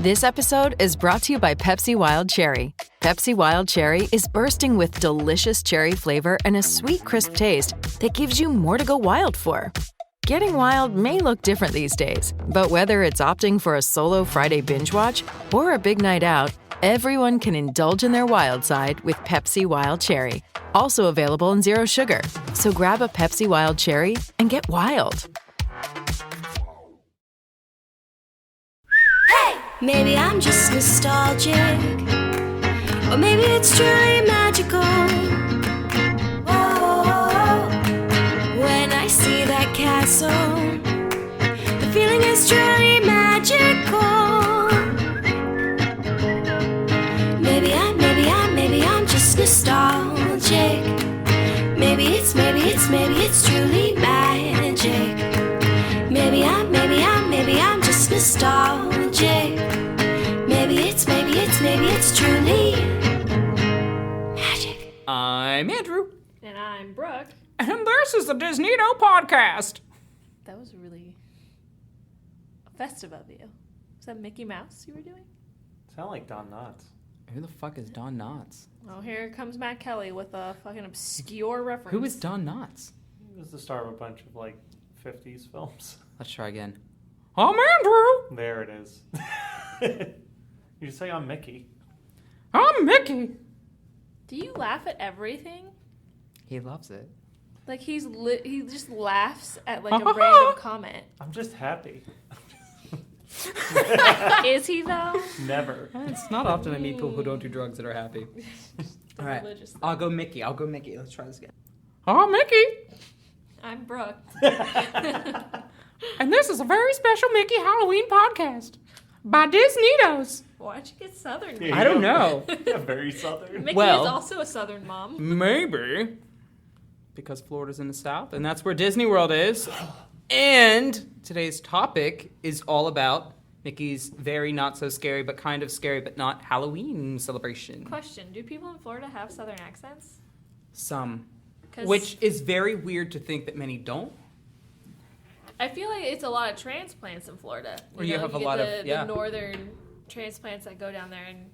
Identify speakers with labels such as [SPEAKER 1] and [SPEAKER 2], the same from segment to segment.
[SPEAKER 1] This episode is brought to you by Pepsi Wild Cherry. Pepsi Wild Cherry is bursting with delicious cherry flavor and a sweet, crisp taste that gives you more to go wild for. Getting wild may look different these days, but whether it's opting for a solo Friday binge watch or a big night out, everyone can indulge in their wild side with Pepsi Wild Cherry. Also available in Zero Sugar. So grab a Pepsi Wild Cherry and get wild.
[SPEAKER 2] Maybe I'm just nostalgic, or maybe it's truly magical. Whoa, when I see that castle, the feeling is truly magical. Maybe I'm just nostalgic. Maybe it's truly magic. Maybe I'm just nostalgic. Maybe it's truly magic.
[SPEAKER 3] I'm Andrew.
[SPEAKER 4] And I'm Brooke.
[SPEAKER 3] And this is the Disney No Podcast.
[SPEAKER 4] That was really festive of you. Was that Mickey Mouse you were doing?
[SPEAKER 5] Sound like Don Knotts.
[SPEAKER 3] Who the fuck is Don Knotts?
[SPEAKER 4] Oh, here comes Matt Kelly with a fucking obscure reference.
[SPEAKER 3] Who is Don Knotts?
[SPEAKER 5] He was the star of a bunch of, 50s films.
[SPEAKER 3] Let's try again. I'm Andrew.
[SPEAKER 5] There it is. You say I'm Mickey.
[SPEAKER 3] I'm Mickey.
[SPEAKER 4] Do you laugh at everything?
[SPEAKER 3] He loves it.
[SPEAKER 4] Like he just laughs at a random comment.
[SPEAKER 5] I'm just happy.
[SPEAKER 4] Is he though?
[SPEAKER 5] Never.
[SPEAKER 3] It's not often I meet people who don't do drugs that are happy. All right. I'll go Mickey. Let's try this again. I'm Mickey.
[SPEAKER 4] I'm Brooke.
[SPEAKER 3] And this is a very special Mickey Halloween podcast by Disneydos.
[SPEAKER 4] Why'd you get Southern?
[SPEAKER 5] Yeah,
[SPEAKER 3] I don't know.
[SPEAKER 5] Yeah, very Southern.
[SPEAKER 4] Mickey
[SPEAKER 3] Well-
[SPEAKER 4] is also a Southern mom.
[SPEAKER 3] Maybe. Because Florida's in the South, and that's where Disney World is. And today's topic is all about Mickey's very not so scary, but kind of scary, but not Halloween celebration.
[SPEAKER 4] Question: do people in Florida have Southern accents?
[SPEAKER 3] Some.
[SPEAKER 4] 'Cause
[SPEAKER 3] Which is very weird to think that many don't.
[SPEAKER 4] I feel like it's a lot of transplants in Florida.
[SPEAKER 3] You have a
[SPEAKER 4] get
[SPEAKER 3] lot
[SPEAKER 4] the,
[SPEAKER 3] of, yeah.
[SPEAKER 4] the northern transplants that go down there and,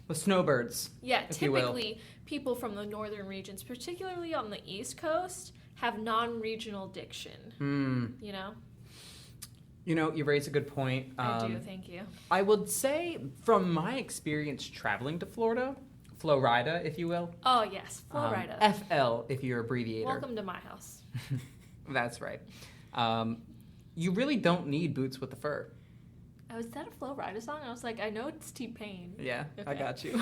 [SPEAKER 3] With snowbirds.
[SPEAKER 4] Yeah,
[SPEAKER 3] if you will.
[SPEAKER 4] typically people from the northern regions, particularly on the East Coast, have non-regional diction. You know?
[SPEAKER 3] You raise a good point.
[SPEAKER 4] I do, thank you.
[SPEAKER 3] I would say, from my experience traveling to Florida, Florida, if you will.
[SPEAKER 4] Oh, yes, Florida.
[SPEAKER 3] FL, if you're abbreviator.
[SPEAKER 4] Welcome to my house.
[SPEAKER 3] That's right. You really don't need boots with the fur.
[SPEAKER 4] Oh, is that a Flo Rida song? I was like, I know it's T-Pain.
[SPEAKER 3] Yeah, I
[SPEAKER 4] Okay.
[SPEAKER 3] got you.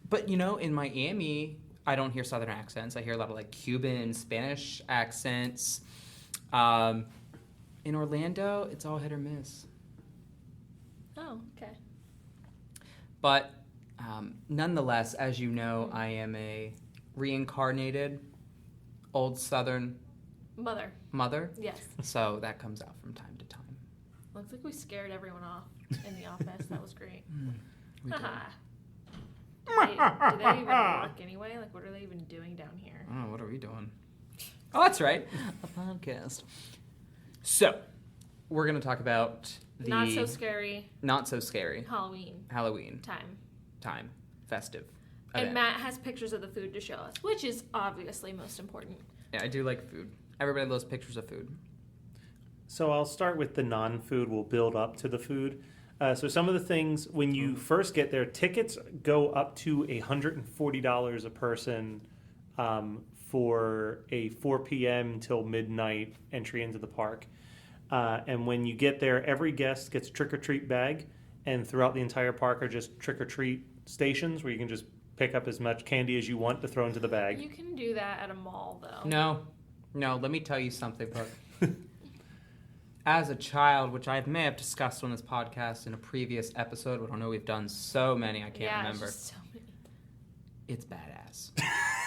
[SPEAKER 3] But, in Miami, I don't hear Southern accents. I hear a lot of, Cuban, Spanish accents. In Orlando, it's all hit or miss.
[SPEAKER 4] Oh, okay.
[SPEAKER 3] But nonetheless, as you know, I am a reincarnated old Southern mother.
[SPEAKER 4] Yes.
[SPEAKER 3] So that comes out from time to time.
[SPEAKER 4] Looks like we scared everyone off in the office. That was great.
[SPEAKER 3] We did.
[SPEAKER 4] Haha. Do they even work anyway? What are they even doing down here?
[SPEAKER 3] Oh, what are we doing? Oh, that's right. A podcast. So, we're going to talk about the...
[SPEAKER 4] Not so scary
[SPEAKER 3] Not so scary.
[SPEAKER 4] Halloween
[SPEAKER 3] Time. Festive.
[SPEAKER 4] And
[SPEAKER 3] event.
[SPEAKER 4] Matt has pictures of the food to show us, which is obviously most important.
[SPEAKER 3] Yeah, I do like food. Everybody loves pictures of food.
[SPEAKER 5] So I'll start with the non-food. We'll build up to the food. So some of the things, when you first get there, tickets go up to $140 a person for a 4 p.m. till midnight entry into the park. And when you get there, every guest gets a trick-or-treat bag. And throughout the entire park are just trick-or-treat stations where you can just pick up as much candy as you want to throw into the bag.
[SPEAKER 4] You can do that at a mall, though.
[SPEAKER 3] No, let me tell you something, Brooke. As a child, which I may have discussed on this podcast in a previous episode, but I know we've done so many, I can't remember.
[SPEAKER 4] Just so many.
[SPEAKER 3] It's badass.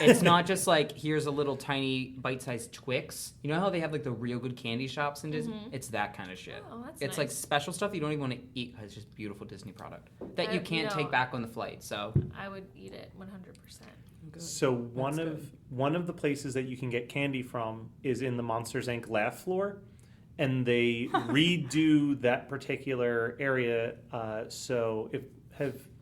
[SPEAKER 3] It's not just here's a little tiny bite-sized Twix. You know how they have the real good candy shops in Disney? Mm-hmm. It's that kind of shit.
[SPEAKER 4] Oh, that's
[SPEAKER 3] it's
[SPEAKER 4] nice.
[SPEAKER 3] special stuff you don't even want to eat because it's just beautiful Disney product that you can't take back on the flight. So
[SPEAKER 4] I would eat it 100%.
[SPEAKER 3] Good.
[SPEAKER 5] So one of the places that you can get candy from is in the Monsters Inc. laugh floor. and they redo that particular area. So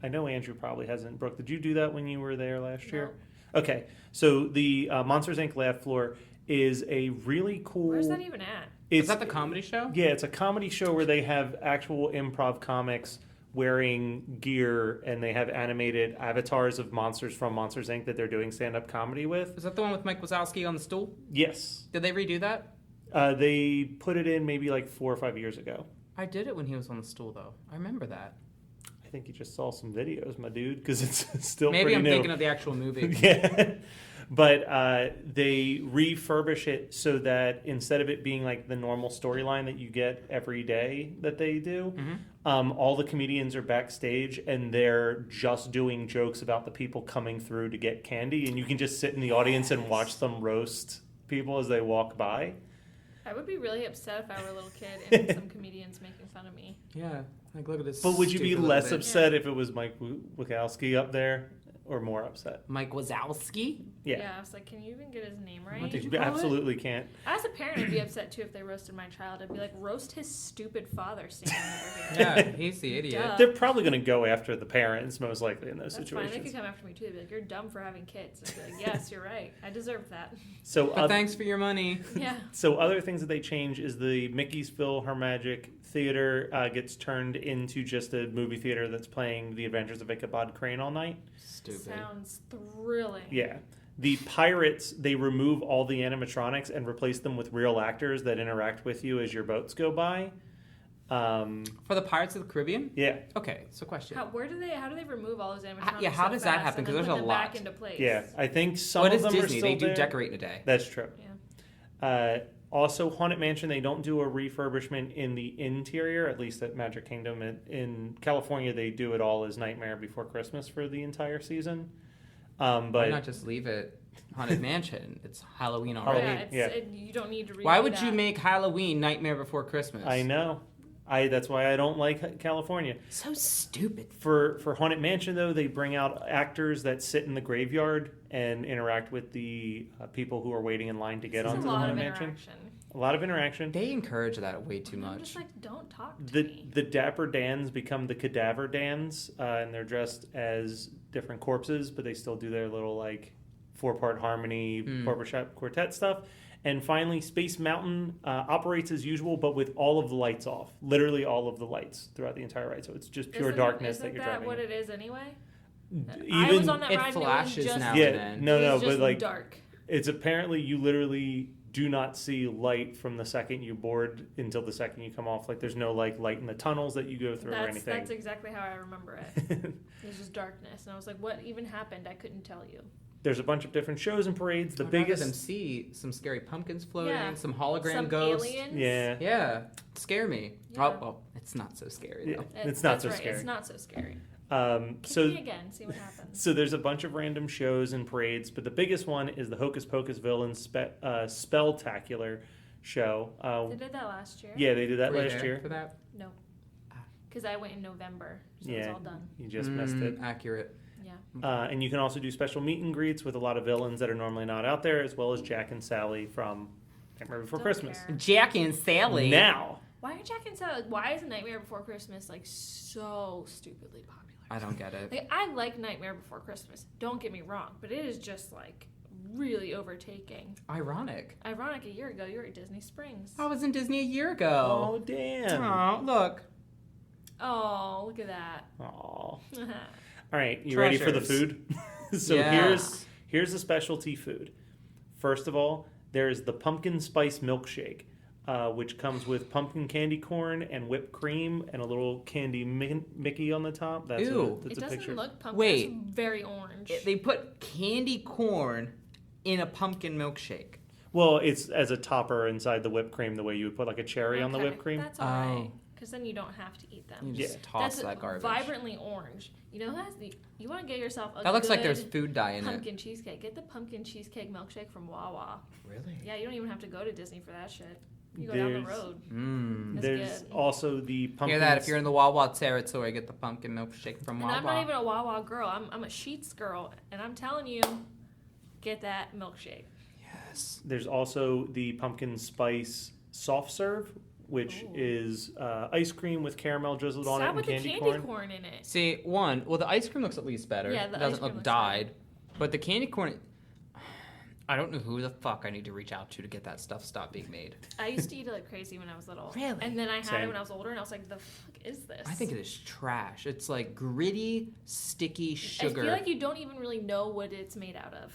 [SPEAKER 5] I know Andrew probably hasn't. Brooke, did you do that when you were there last year? Okay, so the Monsters Inc. laugh floor is a really cool.
[SPEAKER 4] Where's that even at?
[SPEAKER 3] Is that the comedy show?
[SPEAKER 5] Yeah, it's a comedy show where they have actual improv comics wearing gear, and they have animated avatars of monsters from Monsters Inc. that they're doing stand-up comedy with.
[SPEAKER 3] Is that the one with Mike Wazowski on the stool?
[SPEAKER 5] Yes.
[SPEAKER 3] Did they redo that?
[SPEAKER 5] They put it in maybe like 4 or 5 years ago.
[SPEAKER 3] I did it when he was on the stool, though. I remember that.
[SPEAKER 5] I think you just saw some videos, my dude, because it's still
[SPEAKER 3] Maybe
[SPEAKER 5] pretty
[SPEAKER 3] I'm
[SPEAKER 5] new.
[SPEAKER 3] thinking of the actual movie.
[SPEAKER 5] Yeah. But they refurbish it so that instead of it being like the normal storyline that you get every day that they do, all the comedians are backstage and they're just doing jokes about the people coming through to get candy, and you can just sit in the audience and watch them roast people as they walk by.
[SPEAKER 4] I would be really upset if I were a little kid and some comedians making fun of me.
[SPEAKER 3] Yeah. Like, look at this.
[SPEAKER 5] But would you be
[SPEAKER 3] stupid
[SPEAKER 5] less
[SPEAKER 3] little bitch.
[SPEAKER 5] upset if it was Mike Wazowski up there, or more upset?
[SPEAKER 3] Mike Wazowski?
[SPEAKER 5] Yeah.
[SPEAKER 4] I was like, can you even get his name right?
[SPEAKER 3] What did you
[SPEAKER 5] You
[SPEAKER 3] call
[SPEAKER 5] absolutely can't.
[SPEAKER 4] As a parent, I'd be upset too if they roasted my child. I'd be like, roast his stupid father standing over here.
[SPEAKER 3] Yeah, he's the idiot.
[SPEAKER 4] Duh.
[SPEAKER 5] They're probably going to go after the parents, most likely, in those
[SPEAKER 4] That's fine. They
[SPEAKER 5] situations.
[SPEAKER 4] could come after me too. They'd be like, you're dumb for having kids. I'd be like, yes, you're right. I deserve that.
[SPEAKER 5] So,
[SPEAKER 3] But thanks for your money.
[SPEAKER 4] Yeah.
[SPEAKER 5] so other things that they change is the Mickey's PhilharMagic Theater gets turned into just a movie theater that's playing The Adventures of Ichabod Crane all night.
[SPEAKER 3] Stupid.
[SPEAKER 4] Sounds thrilling.
[SPEAKER 5] Yeah. The Pirates, they remove all the animatronics and replace them with real actors that interact with you as your boats go by.
[SPEAKER 3] For the Pirates of the Caribbean?
[SPEAKER 5] Yeah.
[SPEAKER 3] Okay, so question.
[SPEAKER 4] How do they remove all those animatronics?
[SPEAKER 3] Yeah, how
[SPEAKER 4] so
[SPEAKER 3] does that
[SPEAKER 4] fast
[SPEAKER 3] happen?
[SPEAKER 4] and
[SPEAKER 3] 'Cause
[SPEAKER 4] then
[SPEAKER 3] there's
[SPEAKER 4] put
[SPEAKER 3] a
[SPEAKER 4] them
[SPEAKER 3] lot.
[SPEAKER 4] back into place?
[SPEAKER 5] Yeah. I think some
[SPEAKER 3] What
[SPEAKER 5] of
[SPEAKER 3] is
[SPEAKER 5] them
[SPEAKER 3] Disney?
[SPEAKER 5] are still
[SPEAKER 3] They do
[SPEAKER 5] there.
[SPEAKER 3] decorate in a day.
[SPEAKER 5] That's true.
[SPEAKER 4] Yeah.
[SPEAKER 5] Also, Haunted Mansion, they don't do a refurbishment in the interior, at least at Magic Kingdom. In California, they do it all as Nightmare Before Christmas for the entire season.
[SPEAKER 3] Why
[SPEAKER 5] But
[SPEAKER 3] not just leave it Haunted Mansion? It's Halloween
[SPEAKER 5] Halloween.
[SPEAKER 3] already.
[SPEAKER 4] Yeah, you don't need to redo
[SPEAKER 3] Why would
[SPEAKER 4] that.
[SPEAKER 3] you make Halloween Nightmare Before Christmas?
[SPEAKER 5] I know. That's why I don't like California.
[SPEAKER 3] So stupid.
[SPEAKER 5] For Haunted Mansion, though, they bring out actors that sit in the graveyard and interact with the people who are waiting in line to get
[SPEAKER 4] There's
[SPEAKER 5] onto
[SPEAKER 4] a
[SPEAKER 5] the
[SPEAKER 4] lot
[SPEAKER 5] Haunted
[SPEAKER 4] of
[SPEAKER 5] Mansion.
[SPEAKER 4] interaction.
[SPEAKER 5] A lot of interaction.
[SPEAKER 3] They encourage that way too
[SPEAKER 4] I'm
[SPEAKER 3] much.
[SPEAKER 4] just like, don't talk to me.
[SPEAKER 5] The Dapper Dans become the Cadaver Dans, and they're dressed as different corpses, but they still do their little like 4-part harmony barbershop quartet stuff. And finally, Space Mountain operates as usual, but with all of the lights off. Literally all of the lights throughout the entire ride. So it's just pure darkness that you're driving.
[SPEAKER 4] Isn't that what it is anyway?
[SPEAKER 5] Even
[SPEAKER 4] I was on that
[SPEAKER 3] it
[SPEAKER 4] ride
[SPEAKER 3] flashes
[SPEAKER 4] and it was just,
[SPEAKER 3] now
[SPEAKER 5] yeah,
[SPEAKER 3] and then.
[SPEAKER 5] no,
[SPEAKER 4] it was
[SPEAKER 5] but
[SPEAKER 4] just
[SPEAKER 5] like
[SPEAKER 4] dark.
[SPEAKER 5] it's apparently you literally do not see light from the second you board until the second you come off. Like there's no like light in the tunnels that you go through or anything.
[SPEAKER 4] That's exactly how I remember it. It was just darkness, and I was like, "What even happened?" I couldn't tell you.
[SPEAKER 5] There's a bunch of different shows and parades. The
[SPEAKER 3] I'd rather them
[SPEAKER 5] biggest,
[SPEAKER 3] see some scary pumpkins floating,
[SPEAKER 4] Yeah.
[SPEAKER 3] some hologram
[SPEAKER 4] Some
[SPEAKER 3] ghosts.
[SPEAKER 4] aliens.
[SPEAKER 5] yeah.
[SPEAKER 3] Yeah, scare me.
[SPEAKER 4] Yeah.
[SPEAKER 3] Oh, well, it's not so scary
[SPEAKER 5] Yeah.
[SPEAKER 3] though.
[SPEAKER 5] It's not
[SPEAKER 4] That's
[SPEAKER 5] so
[SPEAKER 4] right.
[SPEAKER 5] scary.
[SPEAKER 4] It's not so scary. Kick
[SPEAKER 5] So
[SPEAKER 4] me again, see what happens.
[SPEAKER 5] So there's a bunch of random shows and parades, but the biggest one is the Hocus Pocus Villains Spelltacular show.
[SPEAKER 4] They did that last year.
[SPEAKER 5] Yeah, they did that
[SPEAKER 3] Were you
[SPEAKER 5] last
[SPEAKER 3] there
[SPEAKER 5] year.
[SPEAKER 3] for that.
[SPEAKER 4] No. Because I went in November, so it
[SPEAKER 5] Yeah.
[SPEAKER 4] was all done.
[SPEAKER 5] You just missed it.
[SPEAKER 3] Accurate.
[SPEAKER 4] Yeah.
[SPEAKER 5] And you can also do special meet and greets with a lot of villains that are normally not out there, as well as Jack and Sally from Nightmare Before
[SPEAKER 4] Don't
[SPEAKER 5] Christmas.
[SPEAKER 4] care.
[SPEAKER 3] Jack and Sally.
[SPEAKER 5] Now,
[SPEAKER 4] Why are Jack and Sally? Why is Nightmare Before Christmas like so stupidly popular?
[SPEAKER 3] I don't get it.
[SPEAKER 4] Like I like Nightmare Before Christmas. Don't get me wrong, but it is just like really overtaking.
[SPEAKER 3] Ironic.
[SPEAKER 4] Ironic, a year ago you were at Disney Springs.
[SPEAKER 3] I was in Disney a year
[SPEAKER 5] oh
[SPEAKER 3] ago.
[SPEAKER 5] damn!
[SPEAKER 3] Oh, look.
[SPEAKER 4] Oh, look at that.
[SPEAKER 5] Aw. All right, you ready for the
[SPEAKER 3] Treasures.
[SPEAKER 5] food? So
[SPEAKER 3] Yeah.
[SPEAKER 5] here's the specialty food. First of all, there's the pumpkin spice milkshake, which comes with pumpkin candy corn and whipped cream and a little candy Mickey on the top. That's
[SPEAKER 3] Ew.
[SPEAKER 5] that's
[SPEAKER 4] It
[SPEAKER 5] a
[SPEAKER 4] doesn't
[SPEAKER 5] picture.
[SPEAKER 4] look pumpkin.
[SPEAKER 3] Wait.
[SPEAKER 4] It's very orange.
[SPEAKER 3] They put candy corn in a pumpkin milkshake.
[SPEAKER 5] Well, it's as a topper inside the whipped cream, the way you would put like a cherry on the
[SPEAKER 4] Okay,
[SPEAKER 5] whipped cream.
[SPEAKER 4] That's all right.
[SPEAKER 3] Oh.
[SPEAKER 4] Because then you don't have to eat them.
[SPEAKER 3] You just
[SPEAKER 5] Yeah.
[SPEAKER 3] toss
[SPEAKER 4] That's
[SPEAKER 3] that garbage.
[SPEAKER 4] vibrantly orange. You know, you want to get yourself a
[SPEAKER 3] That looks like
[SPEAKER 4] good
[SPEAKER 3] there's food dye in it.
[SPEAKER 4] pumpkin cheesecake. Get the pumpkin cheesecake milkshake from Wawa.
[SPEAKER 3] Really?
[SPEAKER 4] Yeah, you don't even have to go to Disney for that shit. You go down the
[SPEAKER 5] There's-
[SPEAKER 4] road.
[SPEAKER 3] Mmm.
[SPEAKER 4] That's
[SPEAKER 5] There's
[SPEAKER 4] good.
[SPEAKER 5] also the pumpkin.
[SPEAKER 3] Hear that? If you're in the Wawa territory, get the pumpkin milkshake from
[SPEAKER 4] And
[SPEAKER 3] Wawa.
[SPEAKER 4] I'm not even a Wawa girl. I'm a Sheets girl, and I'm telling you, get that milkshake.
[SPEAKER 3] Yes.
[SPEAKER 5] There's also the pumpkin spice soft serve, which is ice cream with caramel drizzled on it
[SPEAKER 4] Stop
[SPEAKER 5] and
[SPEAKER 4] with the
[SPEAKER 5] candy
[SPEAKER 4] candy
[SPEAKER 5] corn.
[SPEAKER 4] corn in it.
[SPEAKER 3] See, well, the ice cream looks at least better.
[SPEAKER 4] Yeah, the
[SPEAKER 3] it
[SPEAKER 4] ice
[SPEAKER 3] doesn't
[SPEAKER 4] cream
[SPEAKER 3] look
[SPEAKER 4] looks
[SPEAKER 3] dyed. But the candy corn, I don't know who the fuck I need to reach out to get that stuff stopped being made.
[SPEAKER 4] I used to eat it like crazy when I was little.
[SPEAKER 3] Really?
[SPEAKER 4] And then I had
[SPEAKER 5] Same.
[SPEAKER 4] it when I was older, and I was like, the fuck is this?
[SPEAKER 3] I think it is trash. It's like gritty, sticky sugar.
[SPEAKER 4] I feel like you don't even really know what it's made out of.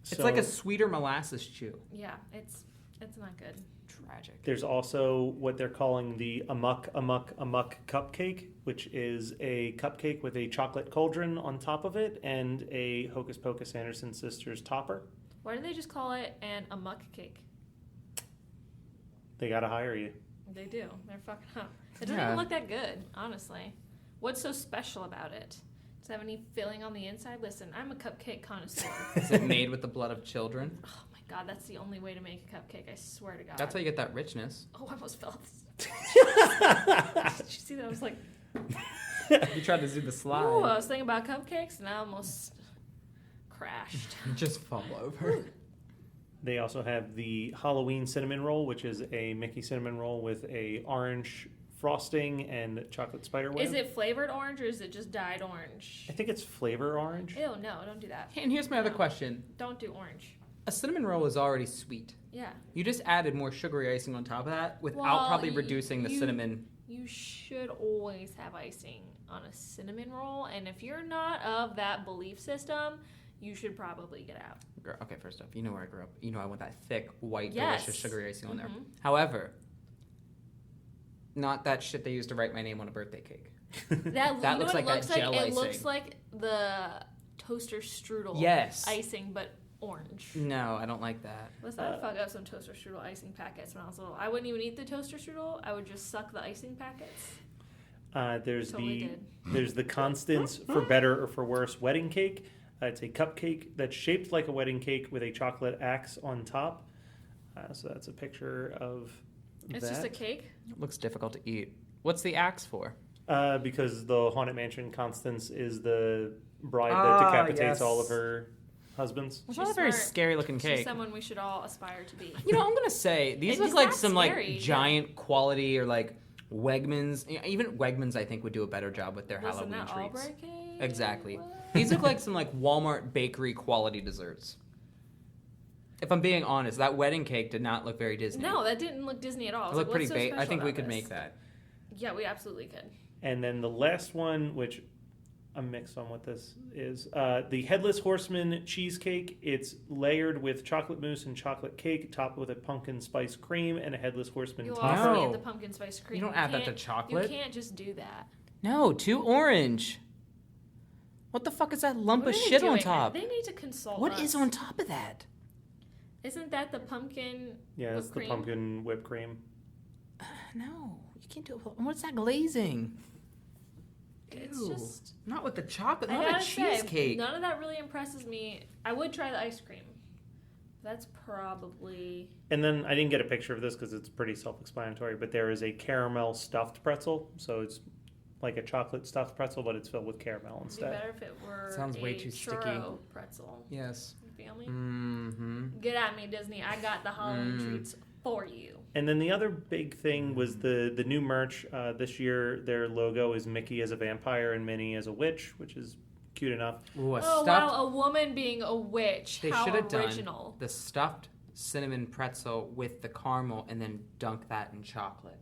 [SPEAKER 3] It's
[SPEAKER 5] So
[SPEAKER 3] like a sweeter molasses chew.
[SPEAKER 4] Yeah, it's not good.
[SPEAKER 3] Tragic.
[SPEAKER 5] there's also what they're calling the Amok cupcake, which is a cupcake with a chocolate cauldron on top of it and a Hocus Pocus Anderson Sisters topper.
[SPEAKER 4] Why do they just call it a muck cake?
[SPEAKER 5] They gotta hire you.
[SPEAKER 4] They do. They're fucking up. It doesn't
[SPEAKER 3] Yeah.
[SPEAKER 4] even look that good, honestly. What's so special about it? Does it have any filling on the inside? Listen, I'm a cupcake connoisseur.
[SPEAKER 3] Is it made with the blood of children?
[SPEAKER 4] Oh my god, that's the only way to make a cupcake. I swear to God.
[SPEAKER 3] That's how you get that richness.
[SPEAKER 4] Oh, I almost fell. Did you see that? I was like,
[SPEAKER 3] You tried to do the slide.
[SPEAKER 4] ooh, I was thinking about cupcakes, and I almost crashed.
[SPEAKER 3] You just fall over.
[SPEAKER 5] They also have the Halloween cinnamon roll, which is a Mickey cinnamon roll with a orange frosting and chocolate spider web.
[SPEAKER 4] Is it flavored orange or is it just dyed orange?
[SPEAKER 5] I think it's flavor orange.
[SPEAKER 4] Ew, no, don't do that.
[SPEAKER 3] And here's my other
[SPEAKER 4] No.
[SPEAKER 3] question.
[SPEAKER 4] Don't do orange.
[SPEAKER 3] A cinnamon roll is already sweet.
[SPEAKER 4] Yeah.
[SPEAKER 3] You just added more sugary icing on top of that without
[SPEAKER 4] Well,
[SPEAKER 3] probably reducing the cinnamon.
[SPEAKER 4] You should always have icing on a cinnamon roll, and if you're not of that belief system, you should probably get out.
[SPEAKER 3] Okay, first off, you know where I grew up. You know I want that thick, white,
[SPEAKER 4] Yes.
[SPEAKER 3] delicious sugary icing on there.
[SPEAKER 4] Mhm.
[SPEAKER 3] However, not that shit they used to write my name on a birthday cake.
[SPEAKER 4] That,
[SPEAKER 3] That
[SPEAKER 4] you know
[SPEAKER 3] looks
[SPEAKER 4] what
[SPEAKER 3] like
[SPEAKER 4] it looks
[SPEAKER 3] that
[SPEAKER 4] like?
[SPEAKER 3] gel
[SPEAKER 4] It looks
[SPEAKER 3] icing.
[SPEAKER 4] like the toaster strudel
[SPEAKER 3] Yes.
[SPEAKER 4] icing, but orange.
[SPEAKER 3] No, I don't like that.
[SPEAKER 4] Listen, I'd fuck up some toaster strudel icing packets when I was little. I wouldn't even eat the toaster strudel. I would just suck the icing packets. Totally
[SPEAKER 5] There's the Constance for better or for worse wedding cake. It's a cupcake that's shaped like a wedding cake with a chocolate axe on top. So that's a picture of
[SPEAKER 4] It's just a cake.
[SPEAKER 3] It looks difficult to eat. What's the axe for?
[SPEAKER 5] Because the Haunted Mansion Constance is the bride that
[SPEAKER 3] Ah,
[SPEAKER 5] decapitates
[SPEAKER 3] yes.
[SPEAKER 5] all of her husbands.
[SPEAKER 3] It's
[SPEAKER 4] She's
[SPEAKER 3] not a very
[SPEAKER 4] smart.
[SPEAKER 3] scary looking
[SPEAKER 4] She's
[SPEAKER 3] cake.
[SPEAKER 4] someone we should all aspire to be.
[SPEAKER 3] You know, I'm gonna say these
[SPEAKER 4] It
[SPEAKER 3] look
[SPEAKER 4] is
[SPEAKER 3] like
[SPEAKER 4] not
[SPEAKER 3] some
[SPEAKER 4] scary,
[SPEAKER 3] like giant quality or like Wegmans. Even Wegmans, I think, would do a better job with their
[SPEAKER 4] Wasn't
[SPEAKER 3] Halloween
[SPEAKER 4] that
[SPEAKER 3] treats.
[SPEAKER 4] Albright cake?
[SPEAKER 3] Exactly.
[SPEAKER 4] What?
[SPEAKER 3] These look like some like Walmart bakery quality desserts. If I'm being honest, that wedding cake did not look very Disney.
[SPEAKER 4] No, that didn't look Disney at all. I
[SPEAKER 3] It
[SPEAKER 4] was
[SPEAKER 3] looked
[SPEAKER 4] like,
[SPEAKER 3] pretty
[SPEAKER 4] what's so
[SPEAKER 3] bait. I
[SPEAKER 4] special
[SPEAKER 3] think we
[SPEAKER 4] about
[SPEAKER 3] could
[SPEAKER 4] this?
[SPEAKER 3] make that.
[SPEAKER 4] Yeah, we absolutely could.
[SPEAKER 5] And then the last one, which I'm mixed on what this is, the Headless Horseman cheesecake. It's layered with chocolate mousse and chocolate cake, topped with a pumpkin spice cream and a Headless Horseman
[SPEAKER 4] You'll
[SPEAKER 5] topper.
[SPEAKER 4] also
[SPEAKER 3] No.
[SPEAKER 4] add the pumpkin spice cream.
[SPEAKER 3] You don't add that to
[SPEAKER 4] can't-
[SPEAKER 3] chocolate.
[SPEAKER 4] You can't just do that.
[SPEAKER 3] No, too orange. What the fuck is that lump
[SPEAKER 4] What
[SPEAKER 3] of
[SPEAKER 4] are they
[SPEAKER 3] shit on
[SPEAKER 4] doing?
[SPEAKER 3] top?
[SPEAKER 4] They need to consult
[SPEAKER 3] What
[SPEAKER 4] us.
[SPEAKER 3] is on top of that?
[SPEAKER 4] Isn't that the pumpkin
[SPEAKER 5] Yeah, it's
[SPEAKER 4] whipped
[SPEAKER 5] the
[SPEAKER 4] cream?
[SPEAKER 5] pumpkin whipped cream.
[SPEAKER 3] No, you can't do it. What's that glazing?
[SPEAKER 4] It's
[SPEAKER 3] Ew.
[SPEAKER 4] just...
[SPEAKER 3] Not with the chocolate,
[SPEAKER 4] I
[SPEAKER 3] not a
[SPEAKER 4] gotta say,
[SPEAKER 3] cheesecake.
[SPEAKER 4] none of that really impresses me. I would try the ice cream. That's probably...
[SPEAKER 5] And then I didn't get a picture of this because it's pretty self-explanatory, but there is a caramel stuffed pretzel. So it's like a chocolate stuffed pretzel, but it's filled with caramel
[SPEAKER 4] It'd be
[SPEAKER 5] instead.
[SPEAKER 4] better if it were
[SPEAKER 3] Sounds way
[SPEAKER 4] a
[SPEAKER 3] too sticky.
[SPEAKER 4] churro pretzel.
[SPEAKER 3] Yes.
[SPEAKER 4] You feel me?
[SPEAKER 3] Mm-hmm.
[SPEAKER 4] Get at me, Disney. I got the Halloween treats for you.
[SPEAKER 5] And then the other big thing was the new merch. This year, their logo is Mickey as a vampire and Minnie as a witch, which is cute enough.
[SPEAKER 3] Ooh, a
[SPEAKER 4] Oh,
[SPEAKER 3] stuffed.
[SPEAKER 4] wow, a woman being a witch.
[SPEAKER 3] They
[SPEAKER 4] How
[SPEAKER 3] should have
[SPEAKER 4] original.
[SPEAKER 3] done the stuffed cinnamon pretzel with the caramel and then dunk that in chocolate.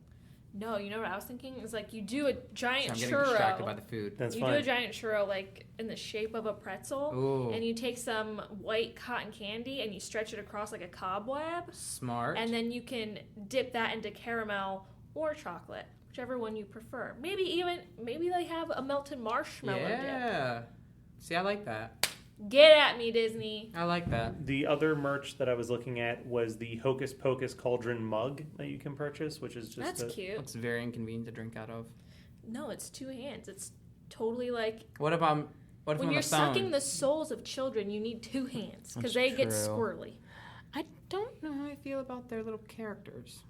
[SPEAKER 4] No, you know what I was thinking? It's like you do a
[SPEAKER 3] So
[SPEAKER 4] giant
[SPEAKER 3] I'm getting
[SPEAKER 4] churro.
[SPEAKER 3] distracted by the food.
[SPEAKER 5] That's
[SPEAKER 4] You
[SPEAKER 5] fine.
[SPEAKER 4] do a giant churro like in the shape of a pretzel,
[SPEAKER 3] Ooh,
[SPEAKER 4] and you take some white cotton candy and you stretch it across like a cobweb,
[SPEAKER 3] smart.
[SPEAKER 4] and then you can dip that into caramel or chocolate, whichever one you prefer. Maybe they have a melted marshmallow dip.
[SPEAKER 3] yeah. See, I like that.
[SPEAKER 4] Get at me, Disney.
[SPEAKER 3] I like that.
[SPEAKER 5] The other merch that I was looking at was the Hocus Pocus Cauldron mug that you can purchase, which is just
[SPEAKER 4] That's cute.
[SPEAKER 3] Looks very inconvenient to drink out of.
[SPEAKER 4] No, it's two hands. It's totally like
[SPEAKER 3] What if I'm
[SPEAKER 4] when
[SPEAKER 3] on
[SPEAKER 4] you're
[SPEAKER 3] the phone?
[SPEAKER 4] sucking the souls of children, you need two hands because
[SPEAKER 3] That's
[SPEAKER 4] they get
[SPEAKER 3] true.
[SPEAKER 4] squirrely.
[SPEAKER 3] I don't know how I feel about their little characters.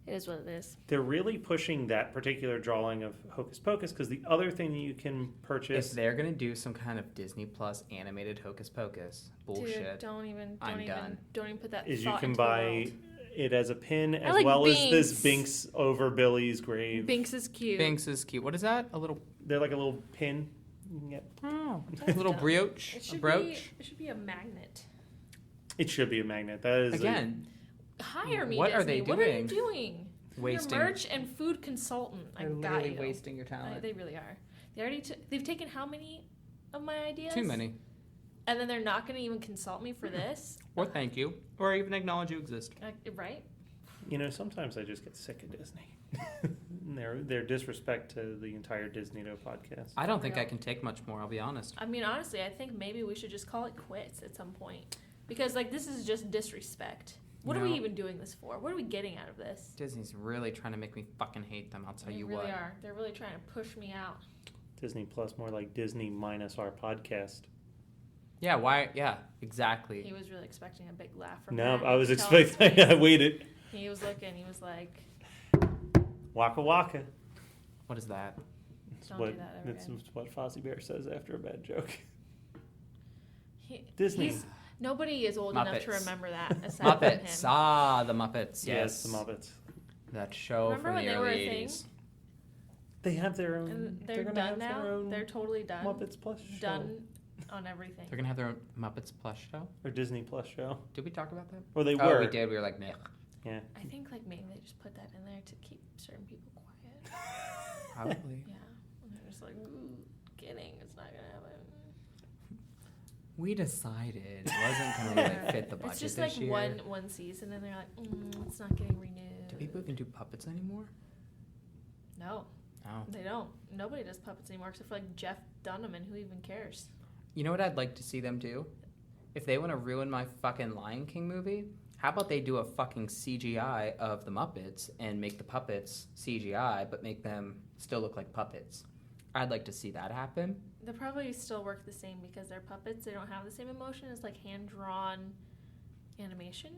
[SPEAKER 4] It is what it is.
[SPEAKER 5] They're really pushing that particular drawing of Hocus Pocus because the other thing that you can
[SPEAKER 3] If
[SPEAKER 5] purchase.
[SPEAKER 3] they're gonna do some kind of Disney Plus animated Hocus Pocus bullshit,
[SPEAKER 4] Dude, don't even
[SPEAKER 3] I'm done.
[SPEAKER 4] put that
[SPEAKER 5] Is you
[SPEAKER 4] thought
[SPEAKER 5] can
[SPEAKER 4] into the
[SPEAKER 5] buy
[SPEAKER 4] world.
[SPEAKER 5] it as a pin, as
[SPEAKER 4] like
[SPEAKER 5] well as this
[SPEAKER 4] Binks.
[SPEAKER 5] Binks over Billy's grave.
[SPEAKER 4] Binks is cute.
[SPEAKER 3] Binks is cute. What is that? A little,
[SPEAKER 5] They're like a little pin. You can get.
[SPEAKER 3] oh, a
[SPEAKER 4] That's
[SPEAKER 3] little
[SPEAKER 4] dumb.
[SPEAKER 3] brooch,
[SPEAKER 4] It
[SPEAKER 3] a
[SPEAKER 4] should
[SPEAKER 3] brooch.
[SPEAKER 4] It should be a magnet.
[SPEAKER 5] It should be a magnet. That is
[SPEAKER 3] Again,
[SPEAKER 4] Hire me,
[SPEAKER 3] What are
[SPEAKER 4] Disney.
[SPEAKER 3] they
[SPEAKER 4] What are you
[SPEAKER 3] doing?
[SPEAKER 4] doing?
[SPEAKER 3] Wasting-
[SPEAKER 4] Your merch and food consultant. I
[SPEAKER 3] they're
[SPEAKER 4] got
[SPEAKER 3] literally
[SPEAKER 4] you.
[SPEAKER 3] wasting your talent.
[SPEAKER 4] They really are. They already they've taken how many of my ideas?
[SPEAKER 3] Too many.
[SPEAKER 4] And then they're not going to even consult me for this,
[SPEAKER 3] Or thank you, or even acknowledge you exist.
[SPEAKER 4] right?
[SPEAKER 5] You know, sometimes I just get sick of Disney. And their disrespect to the entire Disney No podcast.
[SPEAKER 3] I don't think I
[SPEAKER 4] real.
[SPEAKER 3] can take much more. I'll be honest.
[SPEAKER 4] I mean, honestly, I think maybe we should just call it quits at some point because like this is just disrespect. What are we
[SPEAKER 3] No.
[SPEAKER 4] even doing this for? What are we getting out of this?
[SPEAKER 3] Disney's really trying to make me fucking hate them. I'll tell
[SPEAKER 4] They
[SPEAKER 3] you
[SPEAKER 4] really
[SPEAKER 3] what.
[SPEAKER 4] are. They're really trying to push me out.
[SPEAKER 5] Disney Plus, more like Disney minus our podcast.
[SPEAKER 3] Yeah. Why? Yeah. Exactly.
[SPEAKER 4] He was really expecting a big laugh from
[SPEAKER 5] No,
[SPEAKER 4] Matt.
[SPEAKER 5] I was
[SPEAKER 4] You could tell his
[SPEAKER 5] expecting.
[SPEAKER 4] face.
[SPEAKER 5] I waited.
[SPEAKER 4] He was looking. He was like,
[SPEAKER 5] Waka waka.
[SPEAKER 3] What is that?
[SPEAKER 5] It's
[SPEAKER 4] Don't
[SPEAKER 5] what
[SPEAKER 4] do that ever
[SPEAKER 5] it's
[SPEAKER 4] again.
[SPEAKER 5] what Fozzie Bear says after a bad joke.
[SPEAKER 4] Disney.
[SPEAKER 5] Disney.
[SPEAKER 4] Nobody is old enough to
[SPEAKER 3] Muppets.
[SPEAKER 4] remember that aside from him.
[SPEAKER 3] Muppets. Ah, the Muppets. Yes.
[SPEAKER 5] the Muppets.
[SPEAKER 3] That show
[SPEAKER 4] Remember
[SPEAKER 3] from
[SPEAKER 4] when
[SPEAKER 3] the
[SPEAKER 4] they were
[SPEAKER 3] early
[SPEAKER 4] a thing?
[SPEAKER 3] 80s.
[SPEAKER 5] They have their own.
[SPEAKER 4] And they're
[SPEAKER 5] gonna
[SPEAKER 4] done
[SPEAKER 5] have
[SPEAKER 4] now.
[SPEAKER 5] Their own
[SPEAKER 4] They're totally done.
[SPEAKER 5] Muppets Plus show.
[SPEAKER 4] Done on everything.
[SPEAKER 3] They're gonna have their own Muppets Plus show.
[SPEAKER 5] Or Disney Plus show.
[SPEAKER 3] Did we talk about that?
[SPEAKER 5] Or they
[SPEAKER 3] Oh,
[SPEAKER 5] were.
[SPEAKER 3] we did. We were like, meh.
[SPEAKER 5] Yeah.
[SPEAKER 4] I think like maybe they just put that in there to keep certain people quiet.
[SPEAKER 3] Probably.
[SPEAKER 4] Yeah. And they're just like, ooh, kidding, it's not gonna happen.
[SPEAKER 3] We decided it wasn't gonna really fit the budget
[SPEAKER 4] It's just
[SPEAKER 3] this
[SPEAKER 4] like
[SPEAKER 3] year.
[SPEAKER 4] one season, and they're like, it's not getting renewed.
[SPEAKER 3] Do people even do puppets anymore?
[SPEAKER 4] No,
[SPEAKER 3] Oh.
[SPEAKER 4] they don't. Nobody does puppets anymore except for like Jeff Dunham, and who even cares?
[SPEAKER 3] You know what I'd like to see them do? If they want to ruin my fucking Lion King movie, how about they do a fucking CGI of the Muppets and make the puppets CGI, but make them still look like puppets? I'd like to see that happen.
[SPEAKER 4] They'll probably still work the same because they're puppets. They don't have the same emotion as like hand-drawn animation.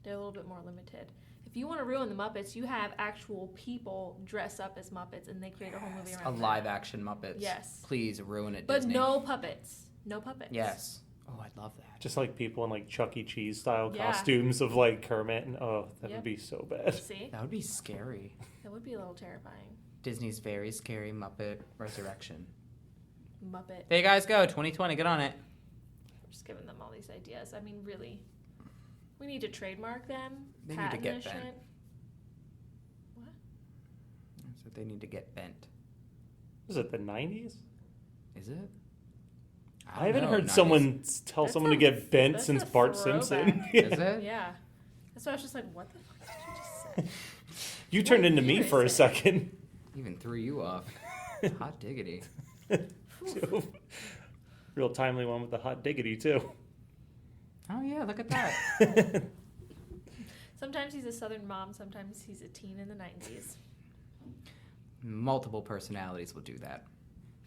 [SPEAKER 4] They're a little bit more limited. If you want to ruin the Muppets, you have actual people dress up as Muppets, and they create a whole movie
[SPEAKER 3] A
[SPEAKER 4] around that.
[SPEAKER 3] live-action Muppets.
[SPEAKER 4] Yes.
[SPEAKER 3] Please ruin it,
[SPEAKER 4] But
[SPEAKER 3] Disney.
[SPEAKER 4] no puppets. No puppets.
[SPEAKER 3] Yes. Oh, I'd love that.
[SPEAKER 5] Just like people in like Chuck E. Cheese style
[SPEAKER 4] Yeah.
[SPEAKER 5] costumes of like Kermit, and that
[SPEAKER 4] Yep.
[SPEAKER 5] would be so bad.
[SPEAKER 4] See?
[SPEAKER 3] That would be scary.
[SPEAKER 4] That would be a little terrifying.
[SPEAKER 3] Disney's very scary Muppet resurrection.
[SPEAKER 4] Muppet.
[SPEAKER 3] There you guys go. 2020. Get on it.
[SPEAKER 4] We're just giving them all these ideas. I mean, really. We need to trademark them.
[SPEAKER 3] They need to
[SPEAKER 4] patent
[SPEAKER 3] get
[SPEAKER 4] this
[SPEAKER 3] bent.
[SPEAKER 4] shit. What?
[SPEAKER 3] So they need to get bent.
[SPEAKER 5] Was it the 90s?
[SPEAKER 3] Is it?
[SPEAKER 5] I haven't
[SPEAKER 3] don't
[SPEAKER 5] heard
[SPEAKER 3] know.
[SPEAKER 5] someone tell
[SPEAKER 4] That's
[SPEAKER 5] someone to
[SPEAKER 4] a-
[SPEAKER 5] get bent
[SPEAKER 4] that's
[SPEAKER 5] since
[SPEAKER 4] a
[SPEAKER 5] Bart
[SPEAKER 4] throwback.
[SPEAKER 5] Simpson.
[SPEAKER 3] Is it?
[SPEAKER 4] Yeah. That's why I was just like, what the fuck did you just say?
[SPEAKER 5] You turned
[SPEAKER 4] What
[SPEAKER 5] into me
[SPEAKER 4] year
[SPEAKER 5] for a
[SPEAKER 4] is it?
[SPEAKER 5] second.
[SPEAKER 3] Even threw you off. Hot diggity.
[SPEAKER 5] Real timely one with the hot diggity too.
[SPEAKER 3] Oh yeah, look at that.
[SPEAKER 4] Sometimes he's a Southern mom. Sometimes he's a teen in the 90s.
[SPEAKER 3] Multiple personalities will do that.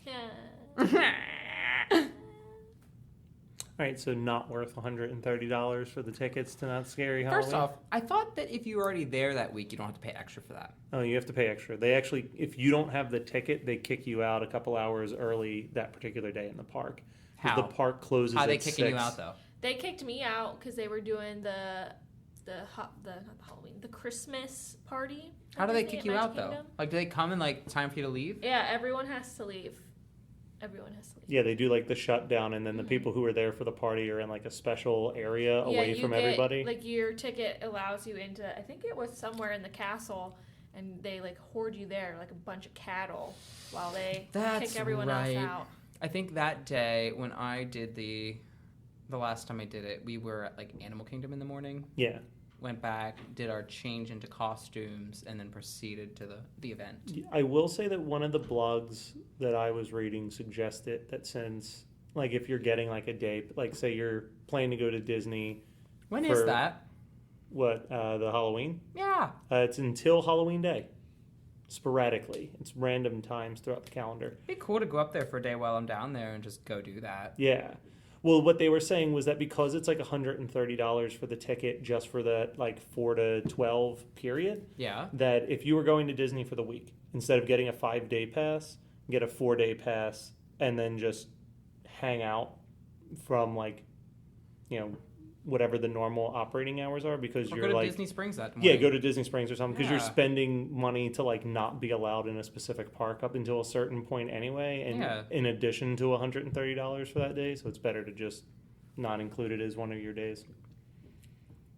[SPEAKER 4] Yeah.
[SPEAKER 5] All right, so not worth $130 for the tickets to Not Scary Halloween.
[SPEAKER 3] First off, I thought that if you were already there that week, you don't have to pay extra for that.
[SPEAKER 5] Oh, you have to pay extra. They actually, if you don't have the ticket, they kick you out a couple hours early that particular day in the park. 'Cause
[SPEAKER 3] How?
[SPEAKER 5] The park closes
[SPEAKER 3] How are they
[SPEAKER 5] at
[SPEAKER 3] kicking you
[SPEAKER 5] 6.
[SPEAKER 3] out though?
[SPEAKER 4] They kicked me out because they were doing not the Halloween, the Christmas party. at
[SPEAKER 3] How do they
[SPEAKER 4] Disney
[SPEAKER 3] kick
[SPEAKER 4] at
[SPEAKER 3] you
[SPEAKER 4] Magic
[SPEAKER 3] out though?
[SPEAKER 4] Kingdom.
[SPEAKER 3] Like, do they come and like time for you to leave?
[SPEAKER 4] Yeah, everyone has to leave. Everyone has to leave.
[SPEAKER 5] Yeah, they do like the shutdown, and then the
[SPEAKER 4] Mhm.
[SPEAKER 5] people who are there for the party are in like a special area away
[SPEAKER 4] you
[SPEAKER 5] from
[SPEAKER 4] get,
[SPEAKER 5] everybody.
[SPEAKER 4] Like your ticket allows you into, I think it was somewhere in the castle, and they like hoard you there like a bunch of cattle while they
[SPEAKER 3] That's
[SPEAKER 4] kick everyone
[SPEAKER 3] right.
[SPEAKER 4] else out.
[SPEAKER 3] I think that day when I did the last time I did it, we were at like Animal Kingdom in the morning.
[SPEAKER 5] Yeah.
[SPEAKER 3] Went back, did our change into costumes, and then proceeded to the event.
[SPEAKER 5] I will say that one of the blogs that I was reading suggested that since, like, if you're getting like a day, like, say you're planning to go to Disney,
[SPEAKER 3] When is
[SPEAKER 5] For-
[SPEAKER 3] that?
[SPEAKER 5] the Halloween,
[SPEAKER 3] Yeah.
[SPEAKER 5] it's until Halloween Day. Sporadically, it's random times throughout the calendar.
[SPEAKER 3] It'd be cool to go up there for a day while I'm down there and just go do that.
[SPEAKER 5] Yeah. Well, what they were saying was that because it's like $130 for the ticket just for that like 4 to 12 period,
[SPEAKER 3] Yeah.
[SPEAKER 5] that if you were going to Disney for the week, instead of getting a 5-day pass, get a 4-day pass and then just hang out from like, whatever the normal operating hours are, because
[SPEAKER 3] Or
[SPEAKER 5] you're
[SPEAKER 3] go to
[SPEAKER 5] like
[SPEAKER 3] Disney Springs that morning.
[SPEAKER 5] yeah, go to Disney Springs or something, because you're
[SPEAKER 3] Yeah.
[SPEAKER 5] spending money to like not be allowed in a specific park up until a certain point anyway, and
[SPEAKER 3] Yeah.
[SPEAKER 5] in addition to $130 for that day, so it's better to just not include it as one of your days.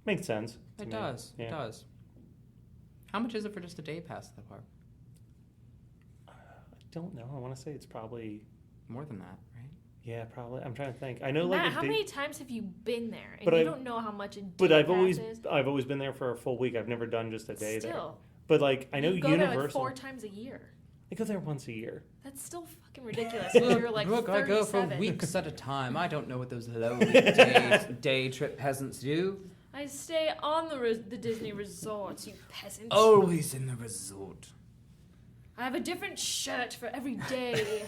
[SPEAKER 5] Makes sense. to
[SPEAKER 3] It
[SPEAKER 5] me.
[SPEAKER 3] does.
[SPEAKER 5] Yeah.
[SPEAKER 3] It does. How much is it for just a day pass at the park?
[SPEAKER 5] I don't know. I want to say it's probably
[SPEAKER 3] More than that, right?
[SPEAKER 5] yeah, probably. I'm trying to think. I know
[SPEAKER 4] Matt,
[SPEAKER 5] like a
[SPEAKER 4] how
[SPEAKER 5] day,
[SPEAKER 4] many times have you been there? And
[SPEAKER 5] But
[SPEAKER 4] you
[SPEAKER 5] I-
[SPEAKER 4] don't know how much a day
[SPEAKER 5] but I've
[SPEAKER 4] pass is?
[SPEAKER 5] always been there for a full week. I've never done just a day there.
[SPEAKER 4] Still.
[SPEAKER 5] But like I know
[SPEAKER 4] you go there like
[SPEAKER 5] Universal.
[SPEAKER 4] 4 times a year.
[SPEAKER 5] I go there once a year.
[SPEAKER 4] That's still fucking ridiculous. When you're like
[SPEAKER 3] Look, I go for
[SPEAKER 4] 37.
[SPEAKER 3] weeks at a time. I don't know what those lonely day trip peasants do.
[SPEAKER 4] I stay on the Disney resorts, you peasant.
[SPEAKER 3] Always in the resort.
[SPEAKER 4] I have a different shirt for every day.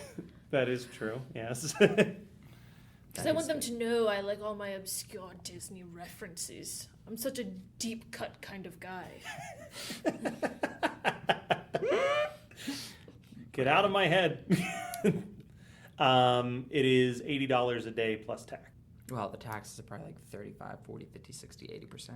[SPEAKER 5] That is true. Yes.
[SPEAKER 4] Because I want them to know I like all my obscure Disney references. I'm such a deep cut kind of guy.
[SPEAKER 5] Get out of my head. It is $80 a day plus tax.
[SPEAKER 3] Well, the taxes are probably like 35, 40, 50, 60, 80%.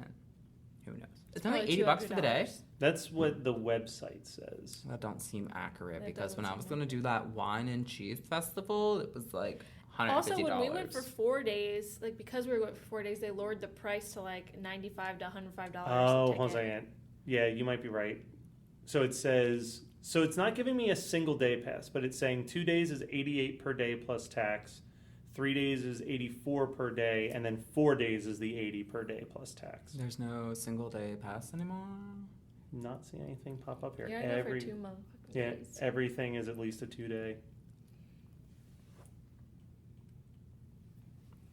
[SPEAKER 3] Who knows? It's
[SPEAKER 4] Probably
[SPEAKER 3] only $80 for the day.
[SPEAKER 4] $200.
[SPEAKER 5] That's what the website says.
[SPEAKER 3] That don't seem accurate
[SPEAKER 4] That
[SPEAKER 3] because when
[SPEAKER 4] doesn't
[SPEAKER 3] I was
[SPEAKER 4] seem
[SPEAKER 3] going to do that wine and cheese festival, it was like $150.
[SPEAKER 4] Also, when we went for 4 days, like because we were going for 4 days, they lowered the price to like $95 to $105.
[SPEAKER 5] Oh,
[SPEAKER 4] a
[SPEAKER 5] hold on a
[SPEAKER 4] ticket.
[SPEAKER 5] second. Yeah, you might be right. So it says, so it's not giving me a single day pass, but it's saying 2 days is 88 per day plus tax, 3 days is 84 per day, and then 4 days is the 80 per day plus tax.
[SPEAKER 3] There's no single day pass anymore.
[SPEAKER 5] Not seeing anything pop up here.
[SPEAKER 4] Yeah, I go for 2 months.
[SPEAKER 5] Yeah, everything is at least a 2 day.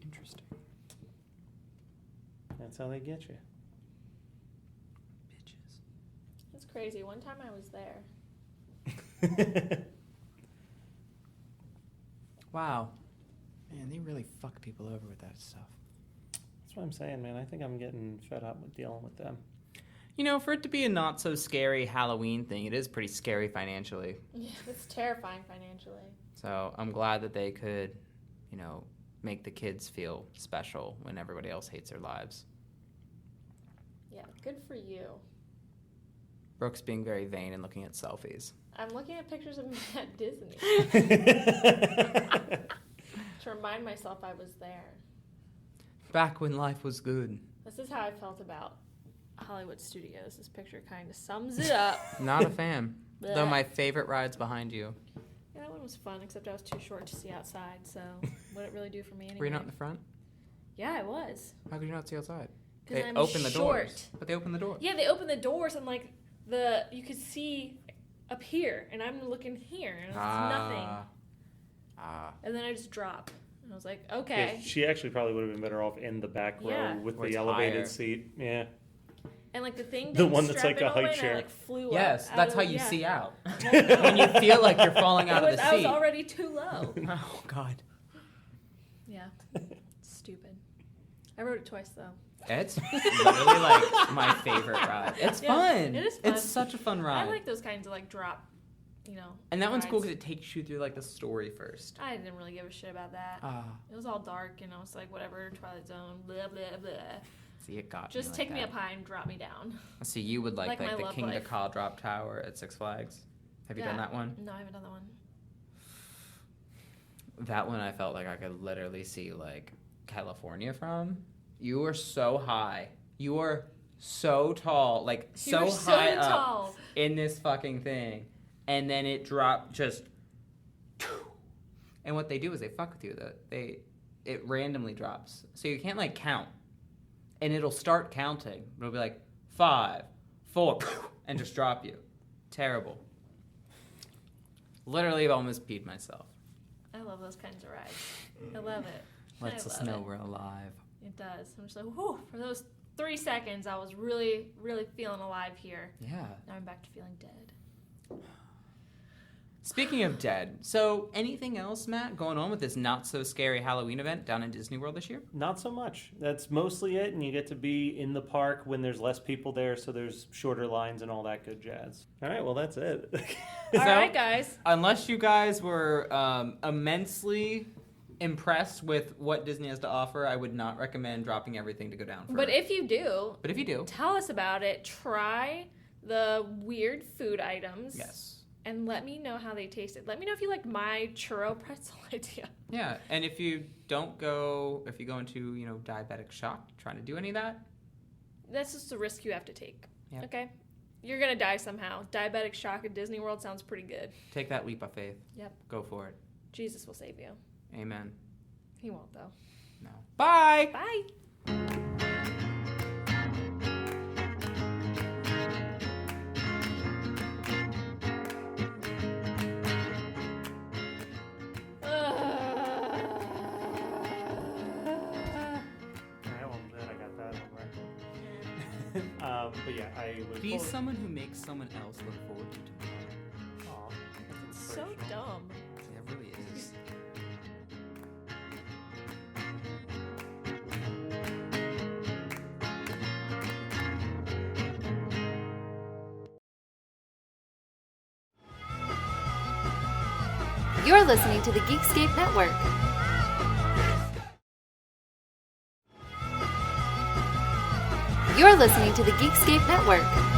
[SPEAKER 3] Interesting.
[SPEAKER 5] That's how they get you.
[SPEAKER 3] Bitches.
[SPEAKER 4] It's crazy. One time I was there.
[SPEAKER 3] Wow. Man, they really fuck people over with that stuff.
[SPEAKER 5] That's what I'm saying, man. I think I'm getting fed up with dealing with them.
[SPEAKER 3] You know, for it to be a not so scary Halloween thing, it is pretty scary financially.
[SPEAKER 4] Yeah, it's terrifying financially.
[SPEAKER 3] So I'm glad that they could, you know, make the kids feel special when everybody else hates their lives.
[SPEAKER 4] Yeah, good for you.
[SPEAKER 3] Brooke's being very vain and looking at selfies.
[SPEAKER 4] I'm looking at pictures of me at Disney to remind myself I was there.
[SPEAKER 3] Back when life was good.
[SPEAKER 4] This is how I felt about Hollywood Studios. This picture kind of sums it up.
[SPEAKER 3] Not a fan. Though
[SPEAKER 4] Blech.
[SPEAKER 3] my favorite ride's behind you.
[SPEAKER 4] Yeah, that one was fun, except I was too short to see outside, so what did it really do for me anyway?
[SPEAKER 3] Were you not in the front?
[SPEAKER 4] Yeah, I was.
[SPEAKER 3] How could you not see outside?
[SPEAKER 4] 'Cause
[SPEAKER 3] They
[SPEAKER 4] I'm
[SPEAKER 3] open the
[SPEAKER 4] short.
[SPEAKER 3] doors. But they open the doors.
[SPEAKER 4] Yeah, they opened the doors and like you could see up here, and I'm looking here, and it's nothing. And then I just drop, and I was like, okay.
[SPEAKER 5] Yeah, she actually probably would have been better off in the back row
[SPEAKER 4] Yeah.
[SPEAKER 5] with
[SPEAKER 3] Where
[SPEAKER 5] the
[SPEAKER 3] it's
[SPEAKER 5] elevated
[SPEAKER 3] higher.
[SPEAKER 5] seat. Yeah.
[SPEAKER 4] And like the thing,
[SPEAKER 5] The
[SPEAKER 4] didn't
[SPEAKER 5] one that's
[SPEAKER 4] strap
[SPEAKER 5] like
[SPEAKER 4] it
[SPEAKER 5] a
[SPEAKER 4] all the
[SPEAKER 5] high
[SPEAKER 4] way, and
[SPEAKER 5] chair.
[SPEAKER 4] I like flew
[SPEAKER 3] Yes,
[SPEAKER 4] up.
[SPEAKER 3] that's
[SPEAKER 4] out
[SPEAKER 3] how
[SPEAKER 4] of-
[SPEAKER 3] you
[SPEAKER 4] yeah.
[SPEAKER 3] see out. When you feel like you're falling out of the
[SPEAKER 4] I was
[SPEAKER 3] seat.
[SPEAKER 4] already too low.
[SPEAKER 3] Oh, God.
[SPEAKER 4] Yeah, stupid. I wrote it twice though.
[SPEAKER 3] It's literally like my favorite ride. It's
[SPEAKER 4] Yeah,
[SPEAKER 3] fun.
[SPEAKER 4] it is fun.
[SPEAKER 3] It's such a fun ride.
[SPEAKER 4] I like those kinds of like drop, you know.
[SPEAKER 3] and that one's cool because
[SPEAKER 4] rides.
[SPEAKER 3] it takes you through like the story first.
[SPEAKER 4] I didn't really give a shit about that. It was all dark, and I was like, whatever, Twilight Zone, blah blah blah.
[SPEAKER 3] See, it got
[SPEAKER 4] Just
[SPEAKER 3] me
[SPEAKER 4] take
[SPEAKER 3] like
[SPEAKER 4] me
[SPEAKER 3] that.
[SPEAKER 4] up high and drop me down.
[SPEAKER 3] See, you would like
[SPEAKER 4] Like my
[SPEAKER 3] the
[SPEAKER 4] love
[SPEAKER 3] King
[SPEAKER 4] life.
[SPEAKER 3] Ka drop tower at Six Flags. Have you done
[SPEAKER 4] Yeah.
[SPEAKER 3] that one?
[SPEAKER 4] No, I haven't done that one.
[SPEAKER 3] That one I felt like I could literally see like California from. You were so high. You were so tall, like so
[SPEAKER 4] You're so
[SPEAKER 3] high up
[SPEAKER 4] tall.
[SPEAKER 3] in this fucking thing, and then it dropped just. And what they do is they fuck with you. It randomly drops, so you can't like count, and it'll start counting. It'll be like 5, 4, and just drop you. Terrible. Literally, I've almost peed myself.
[SPEAKER 4] I love those kinds of rides. I love it.
[SPEAKER 3] Lets
[SPEAKER 4] I
[SPEAKER 3] us
[SPEAKER 4] love
[SPEAKER 3] know
[SPEAKER 4] it.
[SPEAKER 3] we're alive.
[SPEAKER 4] It does. I'm just like, whew, for those 3 seconds, I was really, really feeling alive here.
[SPEAKER 3] Yeah.
[SPEAKER 4] Now I'm back to feeling dead.
[SPEAKER 3] Speaking of dead, so anything else, Matt, going on with this not so scary Halloween event down in Disney World this year?
[SPEAKER 5] Not so much. That's mostly it, and you get to be in the park when there's less people there, so there's shorter lines and all that good jazz. All right, well, that's it.
[SPEAKER 4] All right, guys.
[SPEAKER 3] Unless you guys were immensely impressed with what Disney has to offer, I would not recommend dropping everything to go down for
[SPEAKER 4] But if you do,
[SPEAKER 3] tell
[SPEAKER 4] us about it. Try the weird food items.
[SPEAKER 3] Yes.
[SPEAKER 4] And let me know how they tasted. Let me know if you like my churro pretzel idea.
[SPEAKER 3] Yeah, and if you go into, diabetic shock, trying to do any of that,
[SPEAKER 4] that's just a risk you have to take.
[SPEAKER 3] Yep.
[SPEAKER 4] Okay? You're going to die somehow. Diabetic shock at Disney World sounds pretty good.
[SPEAKER 3] Take that leap of faith.
[SPEAKER 4] Yep.
[SPEAKER 3] Go for it.
[SPEAKER 4] Jesus will save you.
[SPEAKER 3] Amen.
[SPEAKER 4] He won't, though.
[SPEAKER 3] No. Bye!
[SPEAKER 4] Bye!
[SPEAKER 5] But yeah, I look
[SPEAKER 3] Be
[SPEAKER 5] forward.
[SPEAKER 3] someone who makes someone else look forward to tomorrow.
[SPEAKER 5] Aw, that's
[SPEAKER 4] So
[SPEAKER 5] inspirational.
[SPEAKER 4] dumb.
[SPEAKER 3] It really is.
[SPEAKER 6] You're listening to the Geekscape Network. You're listening to the Geekscape Network.